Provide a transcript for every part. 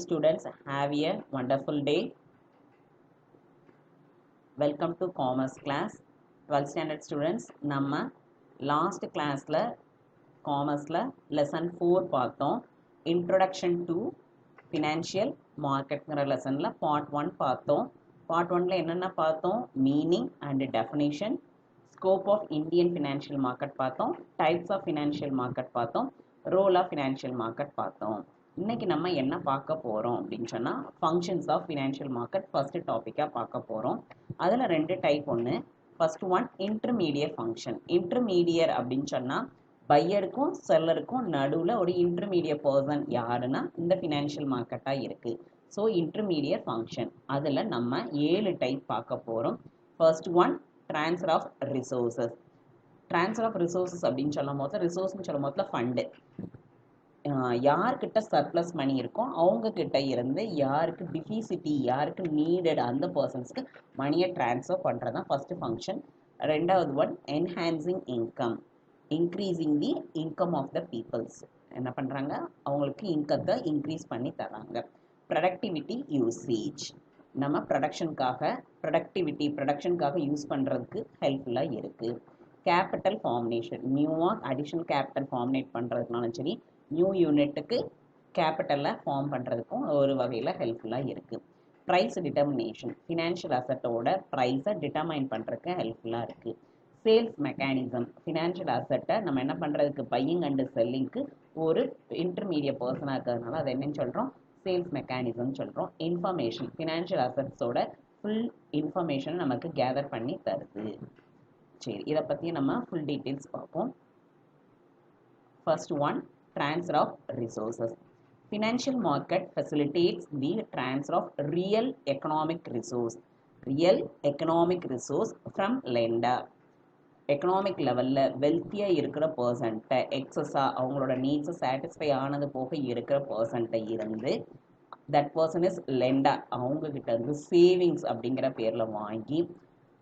students, have a wonderful day. Welcome to commerce class. 12th standard students, நம்ம last classல commerceல lesson 4 பார்த்தோம். Introduction to financial marketங்கிற lessonல part 1 பார்த்தோம். part 1ல என்னென்ன பார்த்தோம்? Meaning and definition, scope of Indian financial market பார்த்தோம், types of financial market பார்த்தோம், role of financial market பார்த்தோம். இன்னைக்கு நம்ம என்ன பார்க்க போறோம் அப்படின்னு சொன்னா functions of financial market first டாபிக்கா பார்க்க போறோம். அதுல ரெண்டு டைப் ஒன்று. First one intermediate function. Intermediate அப்படின்னு சொன்னா பையருக்கும் செல்லருக்கும் நடுவில் ஒரு இன்டர்மீடியட் பர்சன் யாருன்னா இந்த ஃபினான்ஷியல் மார்க்கெட்டாக இருக்கு. ஸோ இன்டர்மீடியட் ஃபங்க்ஷன் அதில் நம்ம 7 டைப் பார்க்க போகிறோம். First one transfer of resources. Transfer of resources அப்படின்னு சொல்லும் போது ரிசோர்ஸ்னு சொல்லும் போதுல ஃபண்டு, யார்கிட்ட சர்ப்ளஸ் மணி இருக்கோ அவங்க கிட்ட இருந்து யாருக்கு டிஃபிசிட்டி, யாருக்கு நீடட் அந்த பர்சன்ஸ்க்கு மணியை ட்ரான்ஸ்ஃபர் பண்ணுறது தான் ஃபர்ஸ்ட் ஃபங்க்ஷன். ரெண்டாவது one enhancing income, increasing the income of the peoples. என்ன பண்ணுறாங்க? அவங்களுக்கு இன்கத்தை இன்க்ரீஸ் பண்ணி தராங்க. ப்ரொடக்டிவிட்டி யூசேஜ், நம்ம ப்ரொடக்ஷனுக்காக யூஸ் பண்ணுறதுக்கு ஹெல்ப்ஃபுல்லாக இருக்குது. கேபிட்டல் ஃபார்மினேஷன், நியூவாக அடிஷ்னல் கேபிட்டல் ஃபார்மினேட் பண்ணுறதுனாலும் சரி, நியூ யூனிட்டுக்கு கேபிட்டலில் ஃபார்ம் பண்ணுறதுக்கும் ஒரு வகையில் ஹெல்ப்ஃபுல்லாக இருக்குது. ப்ரைஸ் டிட்டர்மினேஷன், ஃபினான்ஷியல் அசட்டோட ப்ரைஸை டிட்டர்மைன் பண்ணுறதுக்கு ஹெல்ப்ஃபுல்லாக இருக்குது. சேல்ஸ் மெக்கானிசம், ஃபினான்ஷியல் அசட்டை நம்ம என்ன பண்ணுறதுக்கு பையிங் அண்டு செல்லிங்க்கு ஒரு இன்டர்மீடியட் பர்சனாக இருக்கிறதுனால அதை என்னன்னு சொல்கிறோம்? சேல்ஸ் மெக்கானிசம் சொல்கிறோம். இன்ஃபர்மேஷன், ஃபினான்ஷியல் அசட்ஸோட ஃபுல் இன்ஃபர்மேஷன் நமக்கு கேதர் பண்ணி தருது. சரி, இதை பற்றி நம்ம ஃபுல் டீட்டெயில்ஸ் பார்ப்போம். First one, transfer of resources. Financial market facilitates the transfer of real economic resource from lender. Economic லெவலில் வெல்த்தியாக இருக்கிற பர்சன்ட்டை எக்ஸஸாக அவங்களோட நீட்ஸை சாட்டிஸ்ஃபை ஆனது போக இருக்கிற பர்சன்ட்டை இருந்து தட் பர்சன் இஸ் லெண்டர், அவங்கக்கிட்ட இருந்து சேவிங்ஸ் அப்படிங்கிற பேரில் வாங்கி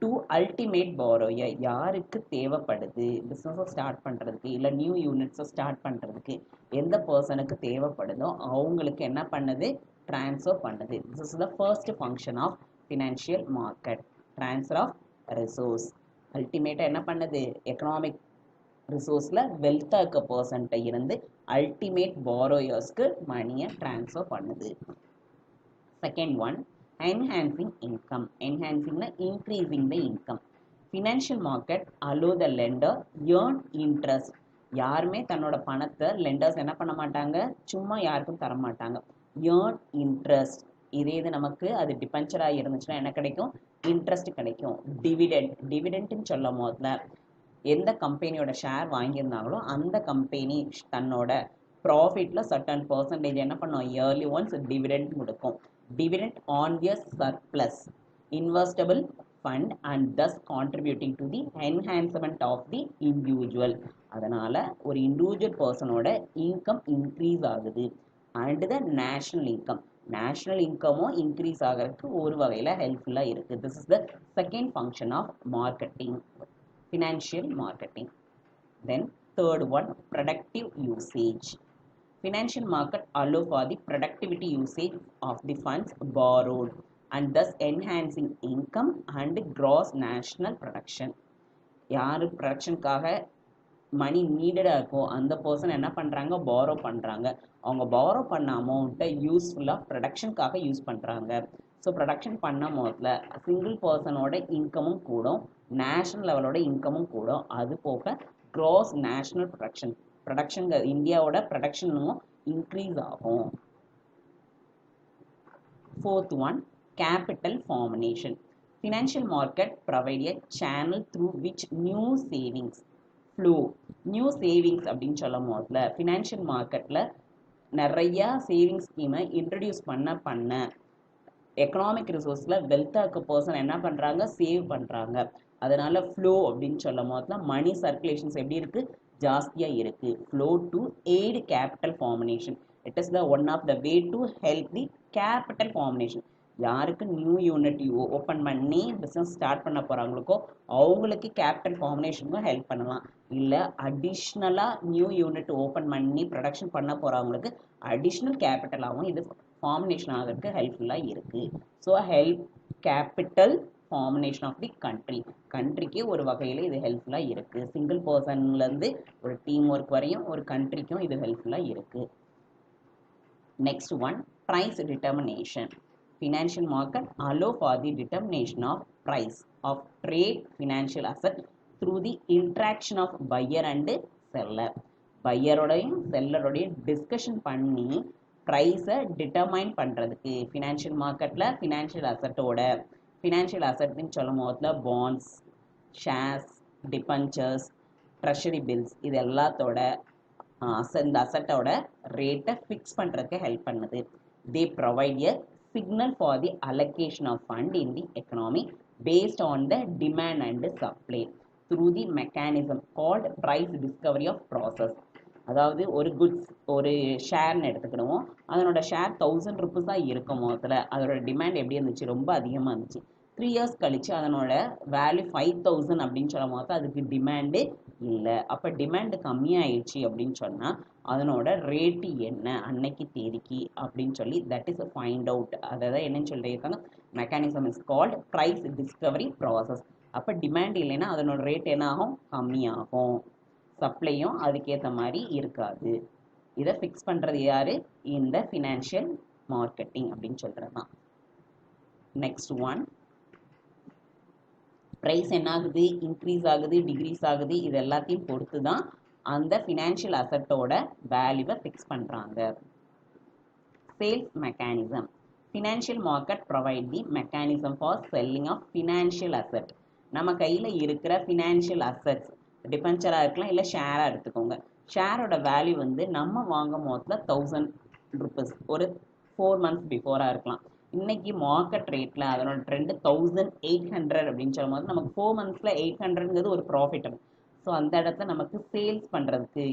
டு அல்டிமேட் பாரோயர், யாருக்கு தேவைப்படுது பிஸ்னஸை ஸ்டார்ட் பண்ணுறதுக்கு இல்லை நியூ யூனிட்ஸை ஸ்டார்ட் பண்ணுறதுக்கு எந்த பர்சனுக்கு தேவைப்படுதோ அவங்களுக்கு என்ன பண்ணுது? ட்ரான்ஸ்ஃபர் பண்ணுது. This is the first function of financial market, transfer of resource. அல்டிமேட்டாக என்ன பண்ணுது? எக்கனாமிக் ரிசோர்ஸில் வெல்த்தாக இருக்க பர்சன்ட்டை இருந்து அல்டிமேட் பாரோயர்ஸ்க்கு மணியை ட்ரான்ஸ்ஃபர் பண்ணுது. Second one, enhancing income. Enhancing the increasing the income. Financial market allow the lender earn interest. யாருமே தன்னோட பணத்தை லெண்டர்ஸ் என்ன பண்ண மாட்டாங்க? சும்மா யாருக்கும் தர மாட்டாங்க. earn interest. இதே இது நமக்கு அது டிபென்ச்சராக இருந்துச்சுன்னா என்ன கிடைக்கும்? இன்ட்ரெஸ்ட் கிடைக்கும். டிவிடெண்ட்னு சொல்லும் போதுல எந்த கம்பெனியோட ஷேர் வாங்கியிருந்தாங்களோ அந்த கம்பெனி தன்னோட ப்ராஃபிட்டில் சர்டன் பர்சன்டேஜ் என்ன பண்ணும்? இயர்லி ஒன்ஸ் டிவிடெண்ட் கொடுக்கும். Dividend on their surplus investable fund and thus contributing to the enhancement of the individual. அதனால ஒரு இண்டிவிஜுவல் பர்சனோட இன்கம் இன்க்ரீஸ் ஆகுது. அண்ட் த நேஷனல் இன்கமும் இன்க்ரீஸ் ஆகிறதுக்கு ஒரு வகையில் ஹெல்ப்ஃபுல்லாக இருக்குது. This is the second function of marketing, financial marketing. Then third one, productive usage. Financial market allow for the productivity usage of the funds borrowed and thus enhancing income and gross national production. யாரு ப்ரொடக்ஷனுக்காக மணி நீடடாக இருக்கோ அந்த person என்ன பண்ணுறாங்க? Borrow பண்ணுறாங்க. அவங்க borrow பண்ண அமௌண்ட்டை யூஸ்ஃபுல்லாக ப்ரொடக்ஷனுக்காக யூஸ் பண்ணுறாங்க. ஸோ ப்ரொடக்ஷன் பண்ண போதில் சிங்கிள் பர்சனோட இன்கமும் கூடும், நேஷ்னல் லெவலோட இன்கமும் கூடும். அது போக க்ராஸ் நேஷ்னல் ப்ரொடக்ஷன் இந்தியாவோட ப்ரொடக்ஷனும் இன்க்ரீஸ் ஆகும். Fourth one, capital formation. Financial market provide a channel through which new savings flow. New savings அப்படின்னு சொல்லும் போதில் ஃபினான்ஷியல் மார்க்கெட்டில் நிறையா சேவிங்ஸ் ஸ்கீமை இன்ட்ரடியூஸ் பண்ண எக்கனாமிக் ரிசோர்ஸில் வெல்த்தாக இருக்க பர்சன் என்ன பண்ணுறாங்க? சேவ் பண்ணுறாங்க. அதனால ஃப்ளோ அப்படின்னு சொல்லும் போதில் மணி சர்க்குலேஷன்ஸ் எப்படி இருக்குது? ஜாஸ்தியாக இருக்குது. Flow to aid capital formation. It is the one of the way to help the capital formation. யாருக்கு நியூ யூனிட் ஓப்பன் பண்ணி பிஸ்னஸ் ஸ்டார்ட் பண்ண போகிறாங்களுக்கோ அவங்களுக்கு கேபிட்டல் ஃபார்மினேஷனுக்கும் ஹெல்ப் பண்ணலாம். இல்லை அடிஷ்னலாக நியூ யூனிட் ஓப்பன் பண்ணி ப்ரொடக்ஷன் பண்ண போகிறவங்களுக்கு அடிஷ்னல் கேபிட்டலாகவும் இது ஃபார்முலேஷன் ஆகிறதுக்கு ஹெல்ப்ஃபுல்லாக இருக்குது. So help capital formulation of the கண்ட்ரிக்கு ஒரு வகையில் இது ஹெல்ப்ஃபுல்லாக இருக்குது. சிங்கிள் பர்சன்லேருந்து ஒரு டீம் ஒர்க் வரையும் ஒரு கண்ட்ரிக்கும் இது ஹெல்ப்ஃபுல்லாக இருக்குது. Next one, price determination. Financial market allow for the determination of price of trade financial asset through the interaction of buyer and seller. பையரோடையும் செல்லரோடையும் டிஸ்கஷன் பண்ணி ப்ரைஸை டிட்டர்மைன் பண்ணுறதுக்கு ஃபினான்ஷியல் மார்க்கெட்டில் ஃபினான்ஷியல் அசட்னு சொல்லும் போதில் bonds, shares, debentures, treasury bills இது எல்லாத்தோட இந்த அசட்டோட ரேட்டை ஃபிக்ஸ் பண்ணுறதுக்கு ஹெல்ப் பண்ணுது. They provide a signal for the allocation of fund in the economy based on the demand and supply through the mechanism called price discovery of process. அதாவது ஒரு goods ஒரு ஷேர்னு எடுத்துக்கிடுவோம். அதனோட ஷேர் 1000 ருபீஸாக இருக்கும் போதில் அதோட டிமாண்ட் எப்படி இருந்துச்சு, ரொம்ப அதிகமாக இருந்துச்சு. 3 இயர்ஸ் கழித்து அதனோட வேல்யூ 5000 அப்படின்னு சொல்லும் போது அதுக்கு டிமாண்டு இல்லை. அப்போ டிமாண்டு கம்மியாயிடுச்சு அப்படின்னு சொன்னால் அதனோட ரேட்டு என்ன அன்னைக்கு தேதிக்கு அப்படின்னு சொல்லி தட் இஸ் ஃபைண்ட் அவுட். அதை தான் என்னன்னு சொல்லியிருக்காங்க, mechanism is called price discovery process. அப்போ டிமாண்ட் இல்லைன்னா அதனோட ரேட் என்ன ஆகும், கம்மியாகும். சப்ளையும் அதுக்கேற்ற மாதிரி இருக்காது. இதை ஃபிக்ஸ் பண்ணுறது யார், இந்த ஃபினான்ஷியல் மார்க்கெட்டிங் அப்படின்னு சொல்கிறது தான். நெக்ஸ்ட் ஒன், ப்ரைஸ் என்ன ஆகுது, இன்க்ரீஸ் ஆகுது, டிக்ரீஸ் ஆகுது, இது எல்லாத்தையும் பொறுத்து தான் அந்த ஃபினான்ஷியல் அசட்டோட வேல்யூவை ஃபிக்ஸ் பண்ணுறாங்க. Sales mechanism. Financial market provide the mechanism for selling of financial asset. நம்ம கையில் இருக்கிற ஃபினான்ஷியல் அசட்ஸ் டிபென்ச்சராக இருக்கலாம், இல்லை ஷேராக எடுத்துக்கோங்க. ஷேரோட வேல்யூ வந்து நம்ம வாங்கும் போதில் 1000 ருபீஸ் ஒரு 4 months பிஃபோராக இருக்கலாம். இன்னைக்கு மார்க்கெட் ரேட்டில் அதனோட ட்ரெண்டு 1800 அப்படின்னு சொல்லும் போது நமக்கு 4 monthsல 800ங்கிறது ஒரு ப்ராஃபிட். ஸோ அந்த இடத்துல நமக்கு சேல்ஸ் பண்ணுறதுக்கு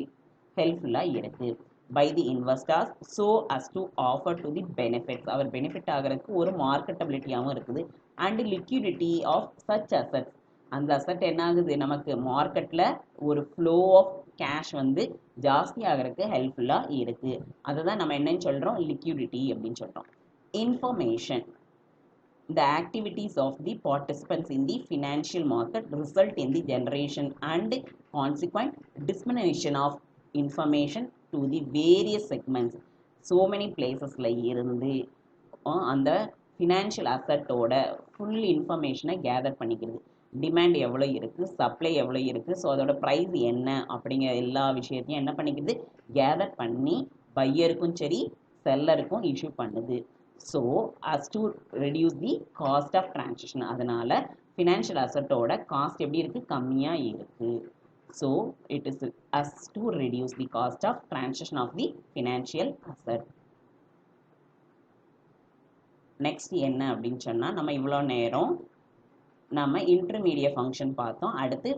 ஹெல்ப்ஃபுல்லாக இருக்குது. By the investors so as to offer to the benefits. அவர் பெனிஃபிட் ஆகிறதுக்கு ஒரு மார்க்கெட்டபிலிட்டியாகவும் இருக்குது. And liquidity of such assets. அந்த அசட் என்ன ஆகுது, நமக்கு மார்க்கெட்டில் ஒரு ஃப்ளோ ஆஃப் கேஷ் வந்து ஜாஸ்தி ஆகிறதுக்கு ஹெல்ப்ஃபுல்லாக இருக்குது. அதை தான் நம்ம என்னன்னு சொல்கிறோம், லிக்யூடிட்டி அப்படின்னு சொல்கிறோம். Information. The activities of the participants in the financial market result in the generation and consequent dissemination of information to the various segments. So many places-ல இருந்து அந்த ஃபினான்ஷியல் அசட்டோட ஃபுல் இன்ஃபர்மேஷனை கேதர் பண்ணிக்கிறது. டிமாண்ட் எவ்வளோ இருக்குது, சப்ளை எவ்வளோ இருக்குது, ஸோ அதோட price என்ன அப்படிங்கிற எல்லா விஷயத்தையும் என்ன பண்ணிக்கிறது, கேதர் பண்ணி பையருக்கும் சரி செல்லருக்கும் இஷ்யூ பண்ணுது. So as to reduce the cost of transaction. அதனால் ஃபினான்ஷியல் அசட்டோட காஸ்ட் எப்படி இருக்குது, கம்மியாக இருக்குது. So it is as to reduce the cost of transaction of the financial asset. Next என்ன அப்படின்னு சொன்னால், நம்ம இவ்வளோ நேரம் நம்ம இன்டர்மீடியட் ஃபங்க்ஷன் பார்த்தோம். அடுத்து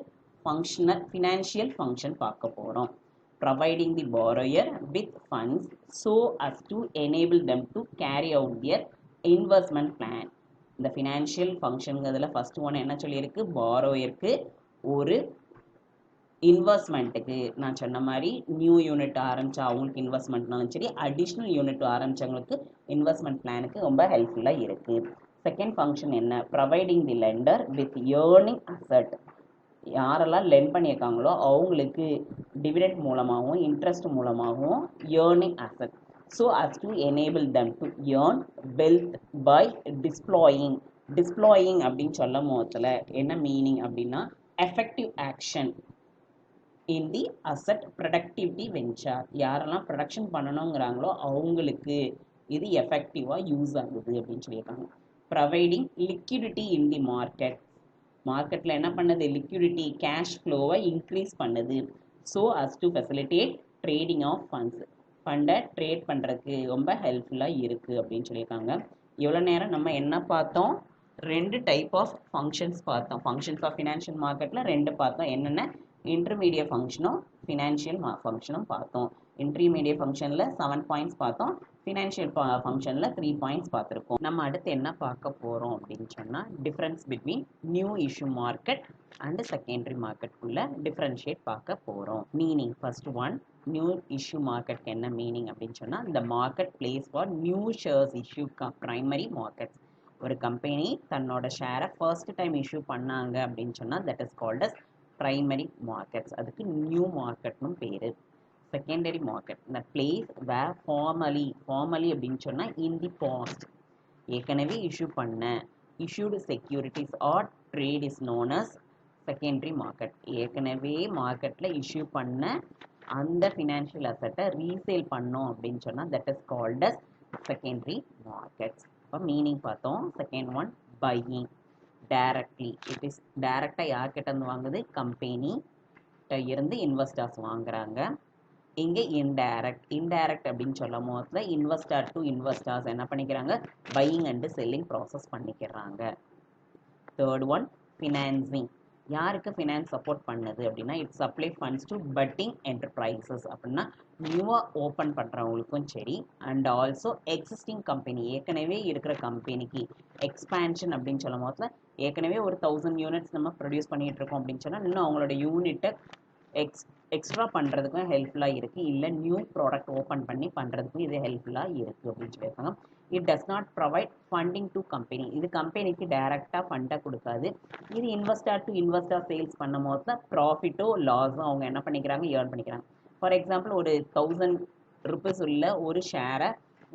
ஃபினான்ஷியல் ஃபங்க்ஷன் பார்க்க போகிறோம். Providing the borrower with funds so as to enable them to carry out their investment plan. இந்த ஃபினான்ஷியல் ஃபங்க்ஷனுங்கிறதுல ஃபர்ஸ்ட் ஒன் என்ன சொல்லியிருக்கு, பாரோயருக்கு ஒரு இன்வெஸ்ட்மெண்ட்டுக்கு நான் சொன்ன மாதிரி நியூ யூனிட் ஆரம்பித்தா அவங்களுக்கு இன்வெஸ்ட்மெண்ட்னாலும் சரி, அடிஷ்னல் யூனிட் ஆரம்பித்தவங்களுக்கு இன்வெஸ்ட்மெண்ட் பிளானுக்கு ரொம்ப ஹெல்ப்ஃபுல்லாக இருக்குது. செகண்ட் ஃபங்க்ஷன் என்ன, providing the lender with earning asset. யாரெல்லாம் லெண்ட் பண்ணியிருக்காங்களோ அவங்களுக்கு டிவிடெண்ட் மூலமாகவும் இன்ட்ரெஸ்ட் மூலமாகவும் earning asset. So as to enable them to earn wealth by deploying அப்படின்னு சொல்லும் போதில் என்ன மீனிங் அப்படின்னா, effective action in the asset productivity venture. யாரெல்லாம் ப்ரொடக்ஷன் பண்ணணுங்கிறாங்களோ அவங்களுக்கு இது எஃபெக்டிவாக யூஸ் ஆகுது அப்படின்னு சொல்லியிருக்காங்க. ப்ரொவைடிங் லிக்விடிட்டி இன் தி மார்க்கெட்டில் என்ன பண்ணுது, லிக்விடிட்டி கேஷ் ஃப்ளோவை இன்க்ரீஸ் பண்ணுது. So as to facilitate trading of funds. ஃபண்டை ட்ரேட் பண்ணுறதுக்கு ரொம்ப ஹெல்ப்ஃபுல்லாக இருக்குது அப்படின்னு சொல்லியிருக்காங்க. இவ்வளோ நேரம் நம்ம என்ன பார்த்தோம், 2 டைப் ஆஃப் ஃபங்க்ஷன்ஸ் பார்த்தோம். ஃபங்க்ஷன்ஸ் ஆஃப் ஃபினான்ஷியல் மார்க்கெட்டில் 2 பார்த்தோம். என்னென்ன, இன்டர்மீடியட் ஃபங்க்ஷனும் ஃபினான்ஷியல் ஃபங்க்ஷனும் பார்த்தோம். இன்டர்மீடியட் ஃபங்க்ஷனில் 7 பாயிண்ட்ஸ் பார்த்தோம், ஃபினான்ஷியல் ஃபங்க்ஷனில் 3 பாயிண்ட்ஸ் பார்த்துருக்கோம். நம்ம அடுத்து என்ன பார்க்க போகிறோம் அப்படின்னு சொன்னால் difference between new issue market and secondary மார்க்கெட்டுக்குள்ள டிஃப்ரென்ஷியேட் பார்க்க போகிறோம். Meaning first one, new issue மார்க்கெட்க்கு என்ன மீனிங் அப்படின்னு சொன்னால் இந்த market place for new shares issue primary markets. ஒரு கம்பெனி தன்னோட ஷேரை ஃபர்ஸ்ட் டைம் இஷ்யூ பண்ணாங்க அப்படின்னு சொன்னால் that is called as primary markets. அதுக்கு நியூ மார்க்கெட்னு பேர். செகண்டரி மார்க்கெட் இந்த பிளேஸ் வேர் ஃபார்மலி அப்படின்னு சொன்னால் இன் தி பாஸ்ட் ஏற்கனவே இஷ்யூ பண்ண issued securities R trade is known as secondary market. ஏற்கனவே மார்க்கெட்டில் இஷ்யூ பண்ண அந்த ஃபினான்ஷியல் அசட்டை ரீசேல் பண்ணோம் அப்படின்னு சொன்னால் that is called as secondary markets. இப்போ மீனிங் பார்த்தோம். Second one, buying directly. It is டைரக்டாக யார்கிட்ட இருந்து வாங்குது? கம்பெனி இருந்து இன்வெஸ்டர்ஸ் வாங்குறாங்க. இங்கே இன்டைரக்ட் அப்படின்னு சொல்லும் போதுல இன்வெஸ்டர் டு இன்வெஸ்டர்ஸ் என்ன பண்ணிக்கிறாங்க? பையிங் அண்ட் செல்லிங் ப்ராசஸ் பண்ணிக்கிறாங்க. Third one, financing. யாருக்கு ஃபினான்ஸ் சப்போர்ட் பண்ணுது அப்படின்னா it supply funds to budding enterprises. அப்படின்னா நியூவாக ஓப்பன் பண்ணுறவங்களுக்கும் சரி அண்ட் ஆல்சோ எக்ஸிஸ்டிங் கம்பெனி ஏற்கனவே இருக்கிற கம்பெனிக்கு எக்ஸ்பேன்ஷன் அப்படின்னு சொல்லும் போதுல ஏற்கனவே ஒரு 1000 யூனிட்ஸ் நம்ம ப்ரொடியூஸ் பண்ணிகிட்டு இருக்கோம் அப்படின்னு சொன்னால் இன்னும் அவங்களோட யூனிட்டை எக்ஸ்ட்ரா பண்ணுறதுக்கும் ஹெல்ப்ஃபுல்லாக இருக்குது. இல்லை நியூ ப்ராடக்ட் ஓப்பன் பண்ணி பண்ணுறதுக்கும் இது ஹெல்ப்ஃபுல்லாக இருக்குது அப்படின்னு சொல்லியிருக்காங்க. It does not provide funding to company. இது கம்பெனிக்கு டைரெக்டாக ஃபண்டை கொடுக்காது. இது இன்வெஸ்டர் டு இன்வெஸ்டர் சேல்ஸ் பண்ணும் போது தான் ப்ராஃபிட்டோ லாஸோ அவங்க என்ன பண்ணிக்கிறாங்க? ஏர்ன் பண்ணிக்கிறாங்க. ஃபார் எக்ஸாம்பிள் ஒரு 1000 ருபீஸ் உள்ள ஒரு ஷேரை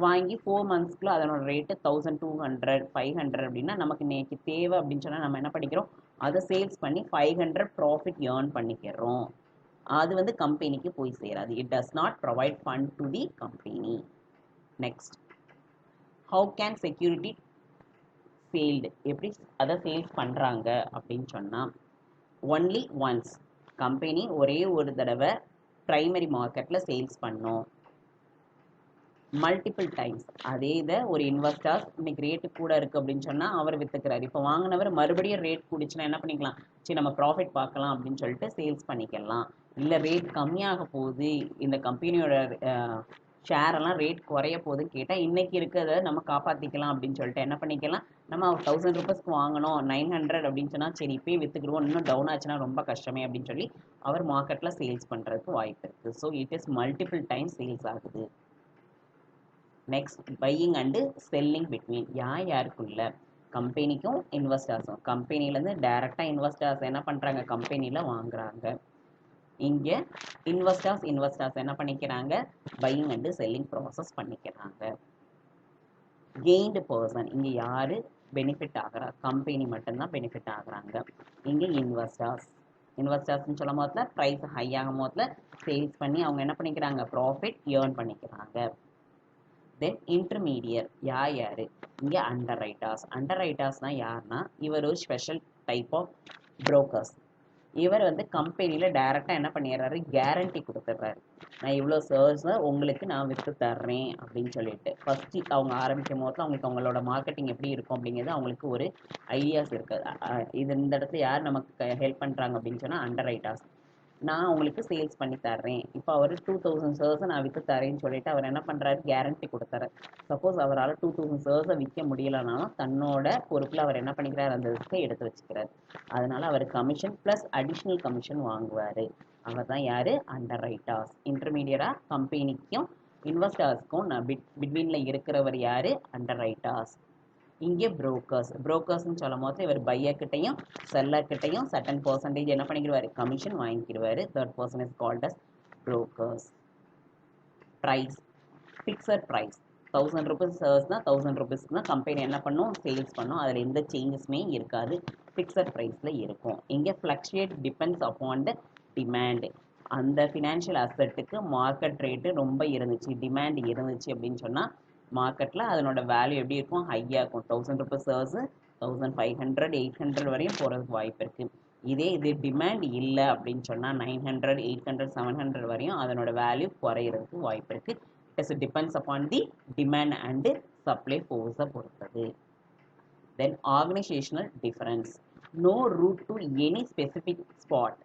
வாங்கி 4 மந்த்ஸ்க்குள்ள அதனோட ரேட்டு 1200 500 அப்படின்னா நமக்கு இன்னைக்கு தேவை அப்படின்னு சொன்னால் நம்ம என்ன பண்ணிக்கிறோம்? அதை சேல்ஸ் பண்ணி 500 ப்ராஃபிட் ஏர்ன் பண்ணிக்கிறோம். அது வந்து கம்பெனிக்கு போய் சேராது. It does not provide fund to the company. Next, how can security சேல்டு? எப்படி அதை சேல்ஸ் பண்ணுறாங்க அப்படின்னு சொன்னால் ஒன்லி ஒன்ஸ். கம்பெனி ஒரே ஒரு தடவை ப்ரைமரி மார்க்கெட்டில் சேல்ஸ் பண்ணோம். மல்டிபிள் டைம்ஸ் அதே இதை ஒரு இன்வெஸ்டர்ஸ் இன்னைக்கு ரேட்டு கூட இருக்குது அப்படின்னு சொன்னால் அவர் விற்றுக்கிறார். இப்போ வாங்கினவர் மறுபடியும் ரேட் கூடிச்சுன்னா என்ன பண்ணிக்கலாம்? சரி நம்ம ப்ராஃபிட் பார்க்கலாம் அப்படின்னு சொல்லிட்டு சேல்ஸ் பண்ணிக்கலாம். இல்லை ரேட் கம்மியாக போகுது, இந்த கம்பெனியோட ஷேரெல்லாம் ரேட் குறைய போகுதுன்னு கேட்டால் இன்றைக்கி இருக்கிறத நம்ம காப்பாற்றிக்கலாம் அப்படின்னு சொல்லிட்டு என்ன பண்ணிக்கலாம்? நம்ம 1000 ருபீஸ்க்கு வாங்கணும் 900 அப்படின்னு சொன்னால் சரி இப்போயே விற்றுக்குருவோம், இன்னும் டவுன் ஆச்சுன்னா ரொம்ப கஷ்டமே அப்படின்னு சொல்லி அவர் மார்க்கெட்டில் சேல்ஸ் பண்ணுறதுக்கு வாய்ப்பு இருக்குது. So it is multiple time sales ஆகுது. Next, buying and selling between. யாருக்குள்ள? கம்பெனிக்கும் இன்வெஸ்டர்ஸும். கம்பெனிலேருந்து டைரெக்டாக இன்வெஸ்டர்ஸ் என்ன பண்ணுறாங்க? கம்பெனியில் வாங்குறாங்க. இங்கே இன்வெஸ்டர்ஸ் என்ன பண்ணிக்கிறாங்க? பையிங் அண்டு செல்லிங் ப்ராசஸ் பண்ணிக்கிறாங்க. கெயின்டு பர்சன், இங்கே யார் பெனிஃபிட் ஆகிறா? கம்பெனி மட்டும்தான் பெனிஃபிட் ஆகுறாங்க. இங்கே இன்வெஸ்டர்ஸ்ன்னு சொல்லும் போதுல ப்ரைஸ் ஹை ஆகும் போதுல சேல்ஸ் பண்ணி அவங்க என்ன பண்ணிக்கிறாங்க? ப்ராஃபிட் ஏர்ன் பண்ணிக்கிறாங்க. தென் இன்டர்மீடியர் யார்? இங்கே அண்டர் ரைட்டர்ஸ்னால் யாருன்னா இவர் ஒரு ஸ்பெஷல் டைப் ஆஃப் புரோக்கர்ஸ். இவர் வந்து கம்பெனியில் டைரெக்டாக என்ன பண்ணிடுறாரு? கேரண்டி கொடுத்துட்றாரு. நான் இவ்வளோ ஷேர்ஸை உங்களுக்கு நான் விற்று தர்றேன் அப்படின்னு சொல்லிட்டு ஃபஸ்ட்டு அவங்க ஆரம்பிக்கும் போது அவங்களுக்கு அவங்களோட மார்க்கெட்டிங் எப்படி இருக்கும் அப்படிங்கிறது அவங்களுக்கு ஒரு ஐடியாஸ் இருக்குது. இது இந்த இடத்துல யார் நமக்கு ஹெல்ப் பண்ணுறாங்க அப்படின்னு சொன்னால் அண்டர் ரைட்டர்ஸ். நான் உங்களுக்கு சேல்ஸ் பண்ணி தர்றேன். இப்போ அவர் 2000 ஷேர்ஸை நான் விற்று தரேன்னு சொல்லிட்டு அவர் என்ன பண்ணுறாரு? கேரண்டி கொடுத்துறாரு. சப்போஸ் அவரால் 2000 ஷேர்ஸை விற்க முடியலனாலும் தன்னோட பொறுப்பில் அவர் என்ன பண்ணிக்கிறார்? அந்த ரிஸ்க்கை எடுத்து வச்சுக்கிறார். அதனால அவர் கமிஷன் ப்ளஸ் அடிஷ்னல் கமிஷன் வாங்குவார். அவர் தான் யார்? Under writers. இன்டர்மீடியட்டாக கம்பெனிக்கும் இன்வெஸ்டர்ஸ்க்கும் பிட்வீனில் இருக்கிறவர் யார்? Underwriters. இங்கே புரோக்கர்ஸ்ன்னு சொல்லும் போது இவர் பையர்கிட்டையும் செல்லர்கிட்டையும் சர்டன் பர்சன்டேஜ் என்ன பண்ணிக்கிடுவார்? கமிஷன் வாங்கிக்கிடுவார். Third person is called as brokers. Price, fixed price. 1000 rupees ஷேர்ஸ்னால் 1000 ருபீஸ்க்கு தான் கம்பெனி என்ன பண்ணும்? சேல்ஸ் பண்ணும். அதில் எந்த சேஞ்சஸுமே இருக்காது. ஃபிக்ஸட் ப்ரைஸில் இருக்கும். இங்கே fluctuate depends upon the demand. அந்த ஃபினான்ஷியல் அசட்டுக்கு மார்க்கெட் ரேட்டு ரொம்ப இருந்துச்சு, டிமாண்ட் இருந்துச்சு அப்படின்னு சொன்னால் மார்க்கெட்டில் அதனோட வேல்யூ எப்படி இருக்கும்? ஹையாக இருக்கும். 1000 ருபீஸ் ஷேர்ஸு 1500 800 வரையும் போகிறதுக்கு வாய்ப்பு இருக்குது. இது டிமாண்ட் இல்லை அப்படின்னு சொன்னால் 900 800 700 வரையும் அதனோட வேல்யூ குறையிறதுக்கு வாய்ப்பு இருக்குது. It depends upon the demand and supply ஃபோர்ஸை பொறுத்தது. Then organisational difference. No route to any specific spot.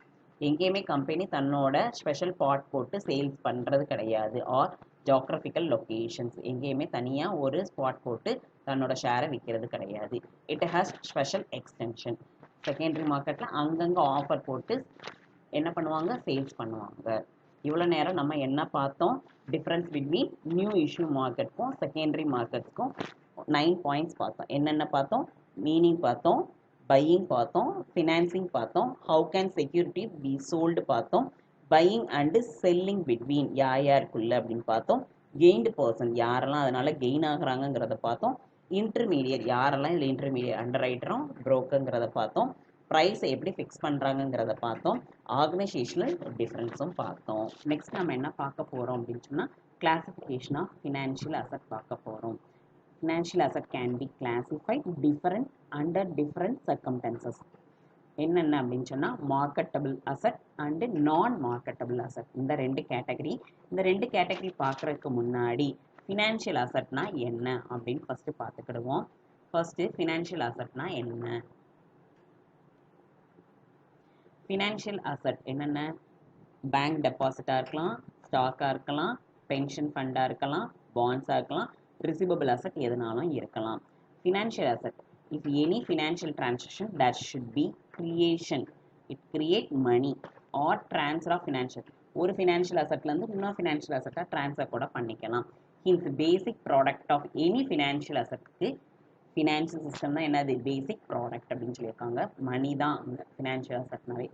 எங்கேயுமே கம்பெனி தன்னோட ஸ்பெஷல் பார்ட் போட்டு சேல்ஸ் பண்ணுறது கிடையாது. ஆர் ஜாக்ரபிக்கல் லொக்கேஷன்ஸ் எங்கேயுமே தனியாக ஒரு ஸ்பாட் போட்டு தன்னோட ஷேரை விற்கிறது கிடையாது. It has special extension. Secondary மார்க்கெட்டில் அங்கங்கே ஆஃபர் போட்டு என்ன பண்ணுவாங்க, சேல்ஸ் பண்ணுவாங்க. இவ்வளோ நேரம் நம்ம என்ன பார்த்தோம், டிஃப்ரென்ஸ் பிட்வீன் நியூ இஷ்யூ மார்க்கெட்டுக்கும் செகண்டரி மார்க்கெட்டுக்கும் 9 பாயிண்ட்ஸ் பார்த்தோம். என்னென்ன பார்த்தோம், மீனிங் பார்த்தோம், பையிங் பார்த்தோம், ஃபினான்சிங் பார்த்தோம், how can security be sold பார்த்தோம், பையிங் அண்டு செல்லிங் பிட்வீன் யாருக்குள்ள அப்படின்னு பார்த்தோம், கெயின்டு பர்சன் யாரெல்லாம் அதனால கெயின் ஆகுறாங்கிறத பார்த்தோம், இன்டர்மீடியட் யாரெல்லாம் இதில் இன்டர்மீடியட் அண்டர் ரைட்டரும் புரோக்கருங்கிறத பார்த்தோம், ப்ரைஸை எப்படி ஃபிக்ஸ் பண்ணுறாங்கங்கிறத பார்த்தோம், ஆர்கனைசேஷனல் டிஃப்ரென்ஸும் பார்த்தோம். நெக்ஸ்ட் நம்ம என்ன பார்க்க போகிறோம் அப்படின்னு சொன்னால் கிளாசிஃபிகேஷன் ஆஃப் ஃபினான்ஷியல் அசட் பார்க்க போகிறோம். Financial asset can be classified different under different circumstances. என்னென்ன அப்படின்னு சொன்னால் marketable asset and non marketable asset, இந்த ரெண்டு கேட்டகரி பார்க்குறதுக்கு முன்னாடி ஃபினான்ஷியல் அசட்னா என்ன அப்படின்னு ஃபஸ்ட்டு பார்த்துக்கிடுவோம். ஃபஸ்ட்டு ஃபினான்ஷியல் அசட்னா என்ன? ஃபினான்ஷியல் அசட் என்னென்ன? பேங்க் டெபாசிட்டாக இருக்கலாம், ஸ்டாக்காக இருக்கலாம், பென்ஷன் ஃபண்டாக இருக்கலாம், பாண்ட்ஸாக இருக்கலாம், ரிசீவபிள் அசட் எதுனாலும் இருக்கலாம். Financial asset if any financial transaction that should be creation, it create money or transfer of financial, ஒரு ஃபினான்ஷியல் அசட்லேருந்து இன்னொரு ஃபினான்ஷியல் அசட்டாக ட்ரான்ஸ்ஃபர் கூட பண்ணிக்கலாம். Hence basic product of any financial அசட்டுக்கு ஃபினான்ஷியல் சிஸ்டம் தான் என்னது, பேசிக் ப்ராடக்ட் அப்படின்னு சொல்லியிருக்காங்க. மணி தான் இந்த ஃபினான்ஷியல் அசட்னாவே.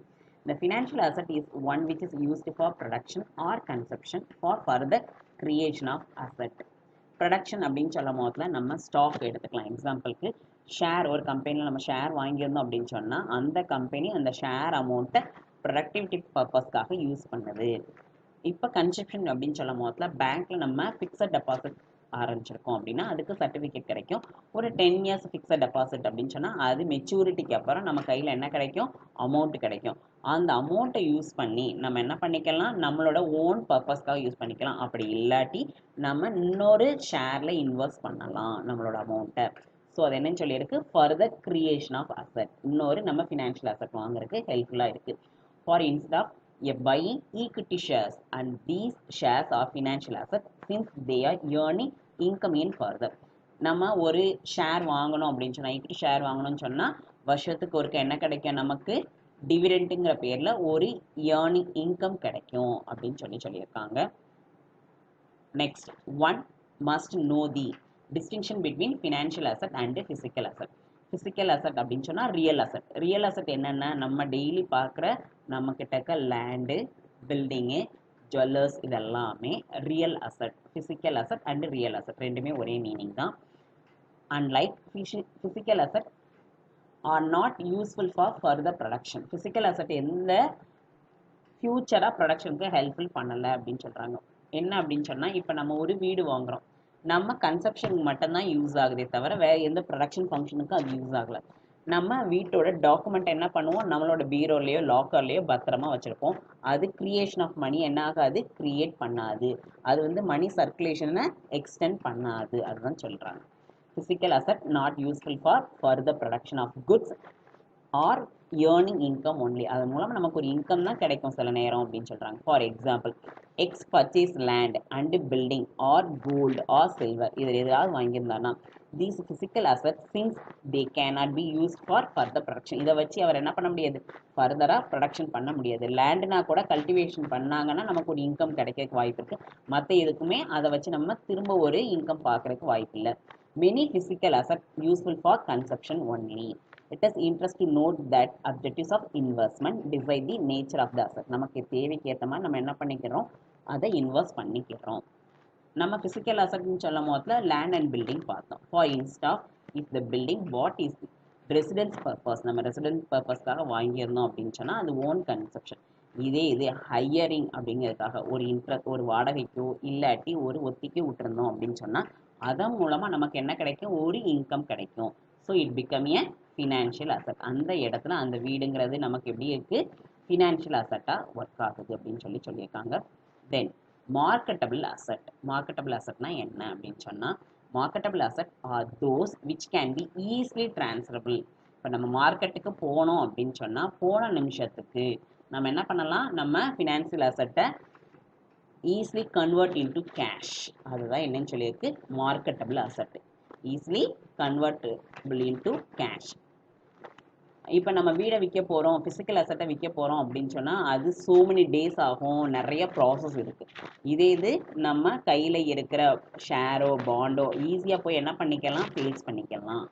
The financial asset is one which is used for production or consumption for further creation of asset. Production அப்படின்னு சொல்லும் போதில் நம்ம ஸ்டாக் எடுத்துக்கலாம். எக்ஸாம்பிளுக்கு ஷேர், ஒரு கம்பெனியில் நம்ம ஷேர் வாங்கியிருந்தோம் அப்படின்னு சொன்னால் அந்த கம்பெனி அந்த ஷேர் அமௌண்ட்டை ப்ரொடக்டிவிட்டி பர்பஸ்க்காக யூஸ் பண்ணுது. இப்போ கன்செப்ஷன் அப்படின்னு சொல்லும் போதில் பேங்க்கில் நம்ம ஃபிக்ஸட் டெபாசிட் ஆரம்பிச்சிருக்கோம் அப்படின்னா அதுக்கு சர்டிஃபிகேட் கிடைக்கும். ஒரு 10 years ஃபிக்ஸட் டெபாசிட் அப்படின்னு சொன்னால் அது மெச்சூரிட்டிக்கு அப்புறம் நம்ம கையில் என்ன கிடைக்கும், அமௌண்ட் கிடைக்கும். அந்த அமௌண்ட்டை யூஸ் பண்ணி நம்ம என்ன பண்ணிக்கலாம், நம்மளோட ஓன் பர்பஸ்க்காக யூஸ் பண்ணிக்கலாம். அப்படி இல்லாட்டி நம்ம இன்னொரு ஷேரில் இன்வெஸ்ட் பண்ணலாம் நம்மளோட அமௌண்ட்டை. ஸோ அது என்னன்னு சொல்லியிருக்கு, ஃபர்தர் கிரியேஷன் ஆஃப் அசட், இன்னொரு நம்ம ஃபினான்ஷியல் அசட் வாங்குறதுக்கு ஹெல்ப்ஃபுல்லாக இருக்குது. For instead of buying equity shares, and these shares are financial assets since they are earning income in further. நம்ம ஒரு ஷேர் வாங்கணும் அப்படின்னு சொன்னால், ஈக்விட்டி ஷேர் வாங்கணும்னு சொன்னால் வருஷத்துக்கு ஒருக்க என்ன கிடைக்கும், நமக்கு டிவிடெண்ட்டுங்கிற பேரில் ஒரு ஏர்னிங் இன்கம் கிடைக்கும் அப்படின்னு சொல்லியிருக்காங்க. Next one must know the distinction between financial asset and physical asset. Physical asset அப்படின்னு சொன்னால் ரியல் அசட். ரியல் அசட் என்னென்ன, நம்ம டெய்லி பார்க்குற நம்ம கிட்டக்க லேண்டு, பில்டிங்கு, ஜுவல்லர்ஸ் இதெல்லாமே real asset. Physical asset and real asset ரெண்டுமே ஒரே மீனிங் தான். Unlike physical asset are not useful for further production. Physical asset எந்த ஃபியூச்சராக ப்ரொடக்ஷனுக்கு ஹெல்ப்ஃபுல் பண்ணலை அப்படின்னு சொல்கிறாங்க. என்ன அப்படின்னு சொன்னால், இப்போ நம்ம ஒரு வீடு வாங்குகிறோம், நம்ம கன்சப்ஷனுக்கு மட்டும்தான் யூஸ் ஆகுதே தவிர வேறு எந்த ப்ரொடக்ஷன் ஃபங்க்ஷனுக்கும் அது யூஸ் ஆகலை. நம்ம வீட்டோட டாக்குமெண்ட் என்ன பண்ணுவோம், நம்மளோட பீரோலையோ லாக்கர்லையோ பத்திரமா வச்சுருப்போம். அது கிரியேஷன் ஆஃப் மணி என்ன ஆகாது, கிரியேட் பண்ணாது. அது வந்து மணி சர்க்குலேஷனை எக்ஸ்டெண்ட் பண்ணாது. அதுதான் சொல்கிறாங்க. Physical asset not useful for further production of goods or earning income only. அது மூலம் நமக்கு ஒரு இன்கம் தான் கிடைக்கும் சில நேரம் அப்படின்னு சொல்கிறாங்க. For example, X purchase land and building or gold or silver, இதில் எதாவது வாங்கியிருந்தானா these physical asset since they cannot be use for further production. இதை வச்சு அவர் என்ன பண்ண முடியாது, ஃபர்தராக ப்ரொடக்ஷன் பண்ண முடியாது. லேண்டுனா கூட கல்டிவேஷன் பண்ணாங்கன்னா நமக்கு ஒரு இன்கம் கிடைக்கிறதுக்கு வாய்ப்பு இருக்குது. மற்ற எதுக்குமே அதை வச்சு நம்ம திரும்ப ஒரு இன்கம் பார்க்குறதுக்கு வாய்ப்பு இல்லை. Many physical asset useful for consumption only. It is interest to note that objectives of investment decide the nature of the asset. நமக்கு தேவைக்கு ஏற்ற மாதிரி நம்ம என்ன பண்ணிக்கிறோம், அதை இன்வெஸ்ட் பண்ணிக்கிறோம். நம்ம ஃபிசிக்கல் அசட்னு சொல்லும் போதில் லேண்ட் அண்ட் பில்டிங் பார்த்தோம். For instance if the building what is residence purpose, நம்ம ரெசிடென்ஸ் பர்பஸ்க்காக வாங்கியிருந்தோம் அப்படின்னு சொன்னால் அது ஓன் கன்சப்ஷன். இது ஹையரிங் அப்படிங்கிறதுக்காக ஒரு வாடகைக்கோ இல்லாட்டி ஒரு ஒத்திக்கோ விட்டுருந்தோம் அப்படின்னு சொன்னால் அதன் மூலமாக நமக்கு என்ன கிடைக்கும், ஒரு இன்கம் கிடைக்கும். So it become a financial asset. அந்த இடத்துல அந்த வீடுங்கிறது நமக்கு எப்படி இருக்குது, ஃபினான்ஷியல் அசட்டாக ஒர்க் ஆகுது அப்படின்னு சொல்லியிருக்காங்க. தென் மார்க்கெட்டபிள் அசட். மார்க்கெட்டபிள் அசட்னா என்ன அப்படின்னு சொன்னால், marketable asset are those which can be easily transferable. இப்போ நம்ம மார்க்கெட்டுக்கு போனோம் அப்படின்னு சொன்னால் போன நிமிஷத்துக்கு நம்ம என்ன பண்ணலாம், நம்ம ஃபினான்சியல் அசட்டை ஈஸிலி கன்வெர்ட் இன்டு கேஷ். அதுதான் என்னன்னு சொல்லியிருக்கு, marketable asset. Easily convertible into cash. இப்போ நம்ம வீடை விற்க போகிறோம், ஃபிசிக்கல் அசட்டை விற்க போகிறோம் அப்படின்னு சொன்னால் அது so many டேஸ் ஆகும், நிறைய ப்ராசஸ் இருக்குது. இது நம்ம கையில் இருக்கிற ஷேரோ பாண்டோ ஈஸியாக போய் என்ன பண்ணிக்கலாம், சேல்ஸ் பண்ணிக்கலாம்.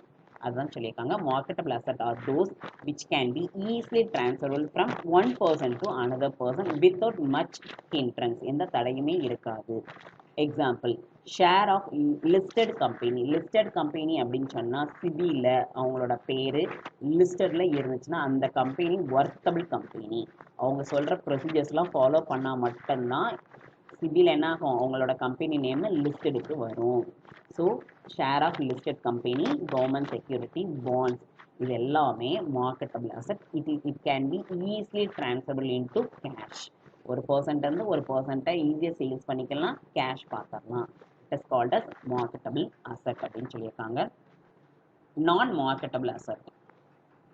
அதுதான் சொல்லியிருக்காங்க. Marketable asset are those which can be easily transferable from one person to another person without much hindrance. எந்த தடையுமே இருக்காது. Example, share of listed company. Listed company அப்படின்னு சொன்னால் சிபியில் அவங்களோட பேர் லிஸ்டடில் இருந்துச்சுன்னா அந்த கம்பெனி ஒர்த்தபிள் கம்பெனி. அவங்க சொல்கிற ப்ரொசீஜர்ஸ்லாம் ஃபாலோ பண்ணால் மட்டும்தான் சிபியில் என்ன ஆகும், அவங்களோட கம்பெனி நேம் லிஸ்டடுக்கு வரும். So share of listed company, government security, bonds, இது எல்லாமே marketable asset. It can be easily transferable into cash. ஒரு பர்சன்ட் ஒரு பர்சன்ட்டை ஈஸியாக சேல்ஸ் பண்ணிக்கலாம், கேஷ் பார்த்துடலாம். It is called as marketable asset அப்படின்னு சொல்லியிருக்காங்க. Non marketable asset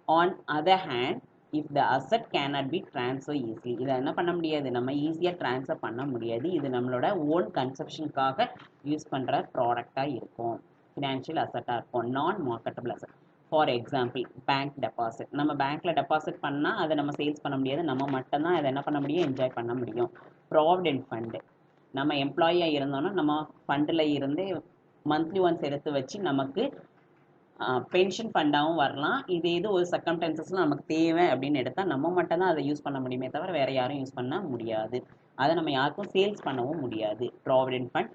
on other hand, if the asset cannot be transfer easily. இதை என்ன பண்ண முடியாது, நம்ம ஈஸியாக ட்ரான்ஸ்ஃபர் பண்ண முடியாது. இது நம்மளோட ஓன் கன்சப்ஷனுக்காக யூஸ் பண்ணுற ப்ராடக்டாக இருக்கும், ஃபினான்ஷியல் அசட்டாக இருக்கும். நான் marketable asset. For example, bank deposit. நம்ம பேங்க்கில் டெபாசிட் பண்ணால் அதை நம்ம சேல்ஸ் பண்ண முடியாது, நம்ம மட்டும்தான் அதை என்ன பண்ண முடியும், என்ஜாய் பண்ண முடியும். ப்ராவிடென்ட் ஃபண்டு, நம்ம எம்ப்ளாயியாக இருந்தோன்னா நம்ம ஃபண்டில் இருந்து மந்த்லி ஒன்ஸ் எடுத்து வச்சு நமக்கு பென்ஷன் ஃபண்டாகவும் வரலாம். இது ஒரு சர்க்கம்டன்சஸில் நமக்கு தேவை அப்படின்னு எடுத்தால் நம்ம மட்டும்தான் அதை யூஸ் பண்ண முடியுமே தவிர வேறு யாரும் யூஸ் பண்ண முடியாது. அதை நம்ம யாருக்கும் சேல்ஸ் பண்ணவும் முடியாது. ப்ராவிடென்ட் ஃபண்ட்,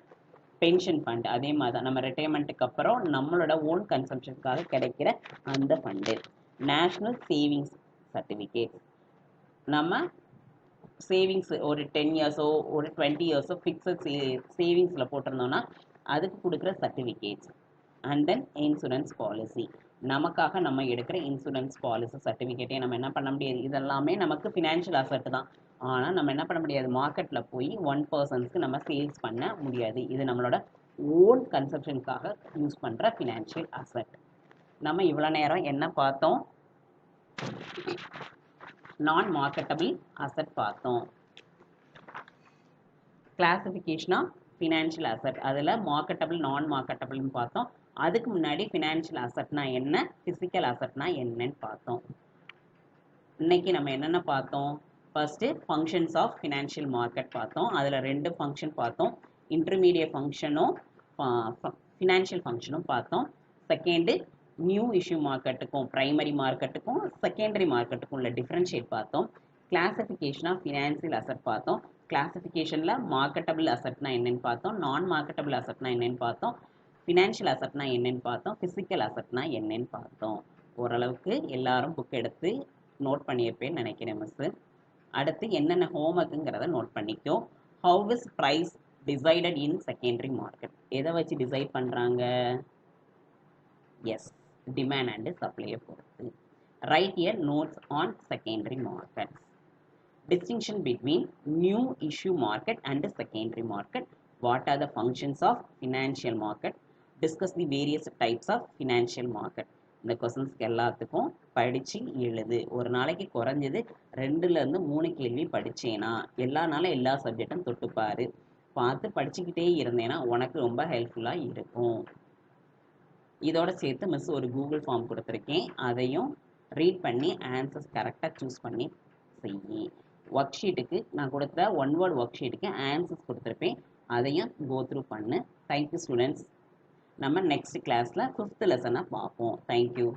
பென்ஷன் ஃபண்ட் அதே மாதிரி தான். நம்ம ரிட்டையர்மெண்ட்டுக்கு அப்புறம் நம்மளோட ஓன் கன்சம்ஷனுக்காக கிடைக்கிற அந்த ஃபண்டு. நேஷ்னல் சேவிங்ஸ் சர்டிஃபிகேட், நம்ம சேவிங்ஸ் ஒரு 10 இயர்ஸோ ஒரு 20 இயர்ஸோ ஃபிக்ஸட் சேவிங்ஸில் போட்டிருந்தோன்னா அதுக்கு கொடுக்குற certificates. And then insurance policy, நமக்காக நம்ம எடுக்கிற இன்சூரன்ஸ் பாலிசி சர்டிஃபிகேட்டே நம்ம என்ன பண்ண முடியாது. இதெல்லாமே நமக்கு ஃபினான்ஷியல் அசட் தான். ஆனால் நம்ம என்ன பண்ண முடியாது, மார்க்கெட்டில் போய் ஒன் பர்சன்ஸ்க்கு நம்ம சேல்ஸ் பண்ண முடியாது. இது நம்மளோட ஓன் கன்சப்ஷனுக்காக யூஸ் பண்ணுற ஃபினான்ஷியல் அசட். நம்ம இவ்வளோ நேரம் என்ன பார்த்தோம், நான் மார்க்கெட்டபிள் அசட் பார்த்தோம். கிளாசிஃபிகேஷன் ஆஃப் ஃபினான்ஷியல் அசட், அதில் மார்க்கெட்டபிள் நான் மார்க்கெட்டபிள்னு பார்த்தோம். அதுக்கு முன்னாடி ஃபினான்ஷியல் அசட்னா என்ன, ஃபிசிக்கல் அசட்னா என்னன்னு பார்த்தோம். இன்னைக்கு நம்ம என்னென்ன பார்த்தோம், first functions of financial market பார்த்தோம். அதில் 2 ஃபங்க்ஷன் பார்த்தோம், இன்டர்மீடியட் ஃபங்க்ஷனும் ஃபினான்ஷியல் ஃபங்க்ஷனும் பார்த்தோம். செகண்டு, நியூ இஷ்யூ மார்க்கெட்டுக்கும் பிரைமரி மார்க்கெட்டுக்கும் செகண்டரி மார்க்கெட்டுக்கும் உள்ள டிஃப்ரென்ஷியேட் பார்த்தோம். கிளாசிஃபிகேஷன் ஆஃப் ஃபினான்ஷியல் அசட் பார்த்தோம். கிளாசிஃபிகேஷனில் மார்க்கெட்டபிள் அசட்னா என்னென்னு பார்த்தோம், நான் மார்க்கெட்டபிள் அசட்னா என்னென்னு பார்த்தோம், ஃபினான்ஷியல் அசட்னா என்னென்னு பார்த்தோம், ஃபிசிக்கல் அசட்னா என்னென்னு பார்த்தோம். ஓரளவுக்கு எல்லாரும் புக் எடுத்து நோட் பண்ணியிருப்பேன்னு நினைக்கிறேன் மிஸ்ஸு. அடுத்து என்னென்ன ஹோம்ஒர்க்குங்கிறத நோட் பண்ணிக்கோ. How is price decided in secondary market, எதை வச்சு டிசைட் பண்ணுறாங்க, எஸ் டிமாண்ட் அண்ட் சப்ளையை பொறுத்து. Write your notes on secondary markets. Distinction between new issue market and the secondary market. What are the functions of financial market? Discuss the various types of financial market. இந்த கொஸ்டின்ஸ்க்கு எல்லாத்துக்கும் படித்து எழுது. ஒரு நாளைக்கு குறைஞ்சது 2லேருந்து 3 கேள்வி படித்தேன்னா எல்லா நாளும் எல்லா சப்ஜெக்டும் தொட்டுப்பாரு. பார்த்து படிச்சுக்கிட்டே இருந்தேன்னா உனக்கு ரொம்ப ஹெல்ப்ஃபுல்லாக இருக்கும். இதோட சேர்த்து மிஸ் ஒரு கூகுள் ஃபார்ம் கொடுத்துருக்கேன், அதையும் ரீட் பண்ணி ஆன்சர்ஸ் கரெக்டாக சூஸ் பண்ணி செய்யி. ஒர்க் ஷீட்டுக்கு நான் கொடுக்குற 1 வேர்ட் ஒர்க் ஷீட்டுக்கு ஆன்சர்ஸ் கொடுத்துருப்பேன், அதையும் கோ த்ரூ பண்ணு. Thank you students. நம்ம நெக்ஸ்ட் கிளாஸில் 5th லெசனை பார்ப்போம். தேங்க்யூ.